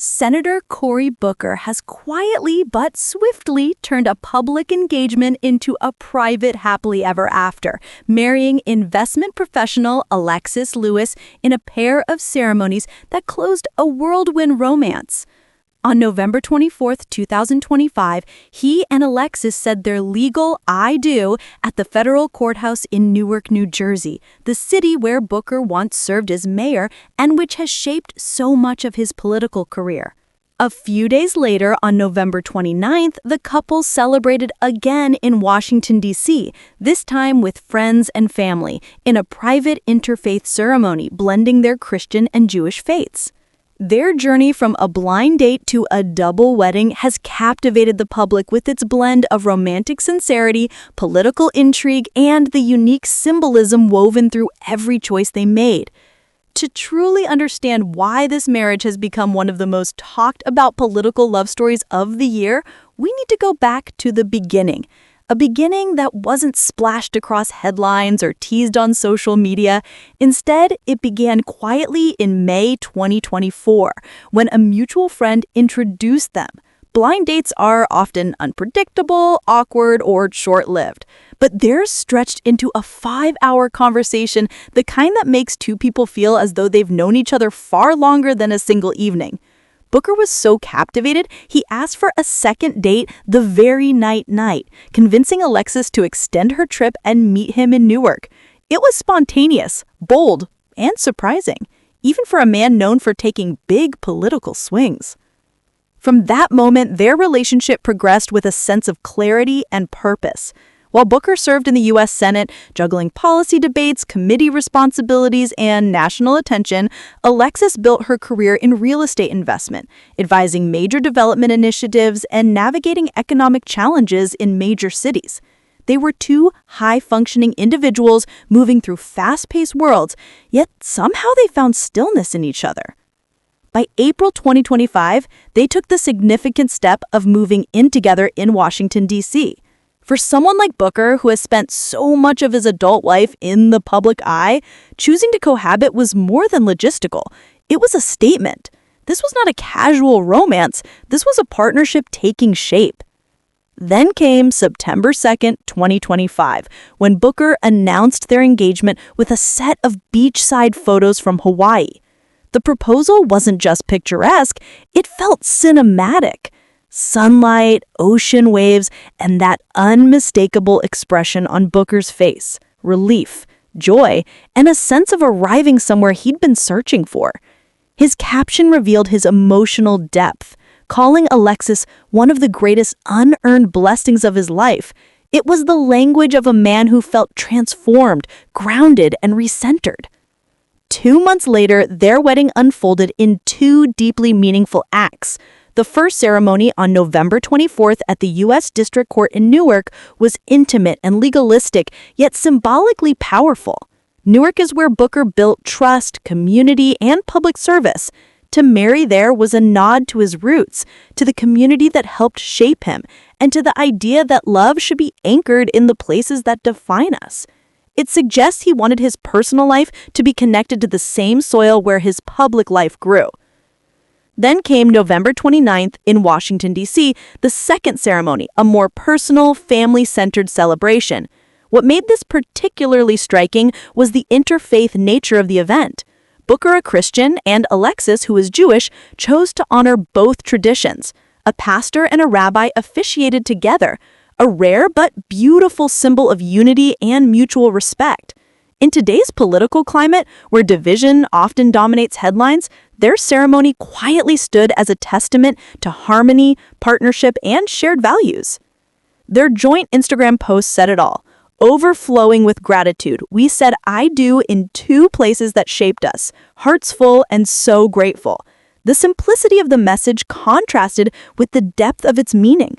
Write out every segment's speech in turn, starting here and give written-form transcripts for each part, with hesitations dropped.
Senator Cory Booker has quietly but swiftly turned a public engagement into a private happily ever after, marrying investment professional Alexis Lewis in a pair of ceremonies that closed a whirlwind romance. On November 24, 2025, he and Alexis said their legal "I do" at the federal courthouse in Newark, New Jersey, the city where Booker once served as mayor and which has shaped so much of his political career. A few days later, on November 29th, the couple celebrated again in Washington, D.C., this time with friends and family, in a private interfaith ceremony blending their Christian and Jewish faiths. Their journey from a blind date to a double wedding has captivated the public with its blend of romantic sincerity, political intrigue, and the unique symbolism woven through every choice they made. To truly understand why this marriage has become one of the most talked about political love stories of the year, we need to go back to the beginning. A beginning that wasn't splashed across headlines or teased on social media. Instead, it began quietly in May 2024, when a mutual friend introduced them. Blind dates are often unpredictable, awkward, or short-lived. But theirs stretched into a 5-hour conversation, the kind that makes two people feel as though they've known each other far longer than a single evening. Booker was so captivated, he asked for a second date the very night, convincing Alexis to extend her trip and meet him in Newark. It was spontaneous, bold, and surprising, even for a man known for taking big political swings. From that moment, their relationship progressed with a sense of clarity and purpose. While Booker served in the U.S. Senate, juggling policy debates, committee responsibilities, and national attention, Alexis built her career in real estate investment, advising major development initiatives and navigating economic challenges in major cities. They were two high-functioning individuals moving through fast-paced worlds, yet somehow they found stillness in each other. By April 2025, they took the significant step of moving in together in Washington, D.C. For someone like Booker, who has spent so much of his adult life in the public eye, choosing to cohabit was more than logistical. It was a statement. This was not a casual romance. This was a partnership taking shape. Then came September 2nd, 2025, when Booker announced their engagement with a set of beachside photos from Hawaii. The proposal wasn't just picturesque, it felt cinematic. Sunlight, ocean waves, and that unmistakable expression on Booker's face, relief, joy, and a sense of arriving somewhere he'd been searching for. His caption revealed his emotional depth, calling Alexis one of the greatest unearned blessings of his life. It was the language of a man who felt transformed, grounded, and recentered. 2 months later, their wedding unfolded in two deeply meaningful acts. The first ceremony on November 24th at the U.S. District Court in Newark was intimate and legalistic, yet symbolically powerful. Newark is where Booker built trust, community, and public service. To marry there was a nod to his roots, to the community that helped shape him, and to the idea that love should be anchored in the places that define us. It suggests he wanted his personal life to be connected to the same soil where his public life grew. Then came November 29th in Washington, D.C., the second ceremony, a more personal, family-centered celebration. What made this particularly striking was the interfaith nature of the event. Booker, a Christian, and Alexis, who is Jewish, chose to honor both traditions. A pastor and a rabbi officiated together, a rare but beautiful symbol of unity and mutual respect. In today's political climate, where division often dominates headlines, their ceremony quietly stood as a testament to harmony, partnership, and shared values. Their joint Instagram post said it all. Overflowing with gratitude, we said "I do" in two places that shaped us, hearts full and so grateful. The simplicity of the message contrasted with the depth of its meaning.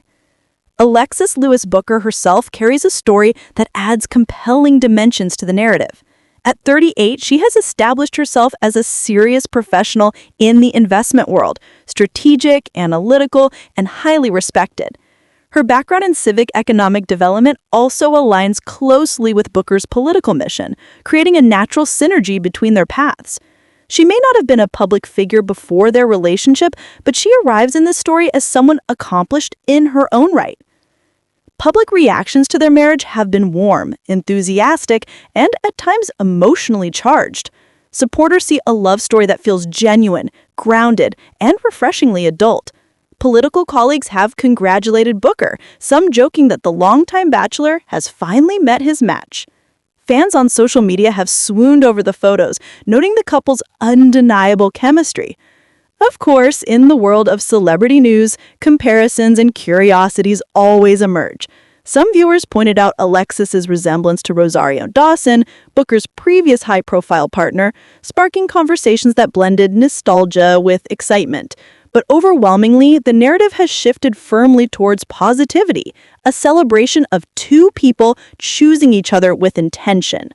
Alexis Lewis Booker herself carries a story that adds compelling dimensions to the narrative. At 38, she has established herself as a serious professional in the investment world, strategic, analytical, and highly respected. Her background in civic economic development also aligns closely with Booker's political mission, creating a natural synergy between their paths. She may not have been a public figure before their relationship, but she arrives in this story as someone accomplished in her own right. Public reactions to their marriage have been warm, enthusiastic, and at times emotionally charged. Supporters see a love story that feels genuine, grounded, and refreshingly adult. Political colleagues have congratulated Booker, some joking that the longtime bachelor has finally met his match. Fans on social media have swooned over the photos, noting the couple's undeniable chemistry. Of course, in the world of celebrity news, comparisons and curiosities always emerge. Some viewers pointed out Alexis's resemblance to Rosario Dawson, Booker's previous high-profile partner, sparking conversations that blended nostalgia with excitement. But overwhelmingly, the narrative has shifted firmly towards positivity, a celebration of two people choosing each other with intention.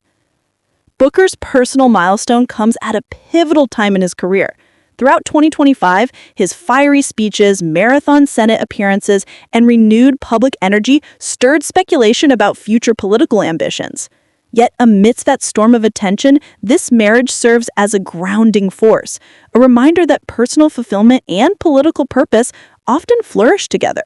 Booker's personal milestone comes at a pivotal time in his career. Throughout 2025, his fiery speeches, marathon Senate appearances, and renewed public energy stirred speculation about future political ambitions. Yet amidst that storm of attention, this marriage serves as a grounding force, a reminder that personal fulfillment and political purpose often flourish together.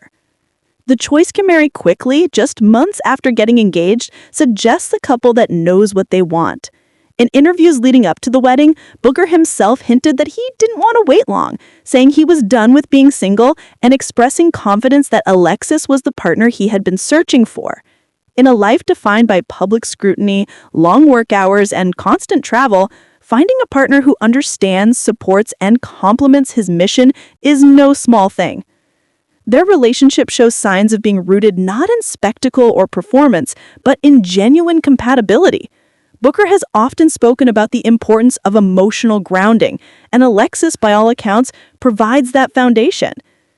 The choice to marry quickly, just months after getting engaged, suggests a couple that knows what they want. In interviews leading up to the wedding, Booker himself hinted that he didn't want to wait long, saying he was done with being single and expressing confidence that Alexis was the partner he had been searching for. In a life defined by public scrutiny, long work hours, and constant travel, finding a partner who understands, supports, and complements his mission is no small thing. Their relationship shows signs of being rooted not in spectacle or performance, but in genuine compatibility. Booker has often spoken about the importance of emotional grounding, and Alexis, by all accounts, provides that foundation.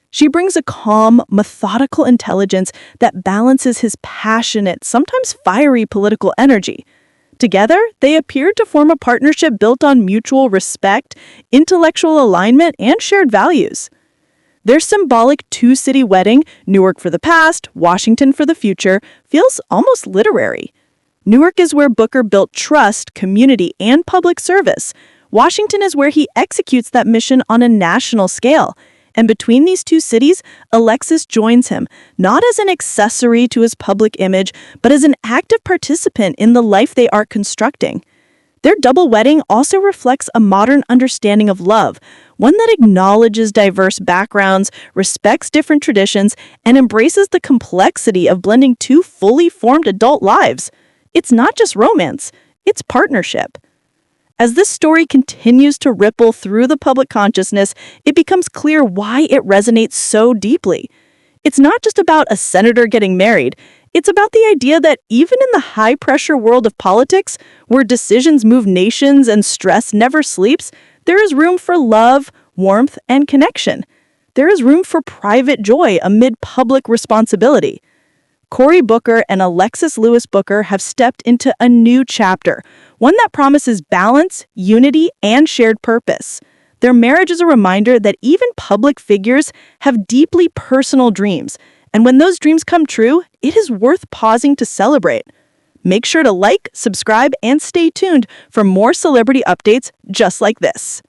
She brings a calm, methodical intelligence that balances his passionate, sometimes fiery political energy. Together, they appear to form a partnership built on mutual respect, intellectual alignment, and shared values. Their symbolic two-city wedding, Newark for the past, Washington for the future, feels almost literary. Newark is where Booker built trust, community, and public service. Washington is where he executes that mission on a national scale. And between these two cities, Alexis joins him, not as an accessory to his public image, but as an active participant in the life they are constructing. Their double wedding also reflects a modern understanding of love, one that acknowledges diverse backgrounds, respects different traditions, and embraces the complexity of blending two fully formed adult lives. It's not just romance, it's partnership. As this story continues to ripple through the public consciousness, it becomes clear why it resonates so deeply. It's not just about a senator getting married. It's about the idea that even in the high-pressure world of politics, where decisions move nations and stress never sleeps, there is room for love, warmth, and connection. There is room for private joy amid public responsibility. Cory Booker and Alexis Lewis Booker have stepped into a new chapter, one that promises balance, unity, and shared purpose. Their marriage is a reminder that even public figures have deeply personal dreams, and when those dreams come true, it is worth pausing to celebrate. Make sure to like, subscribe, and stay tuned for more celebrity updates just like this.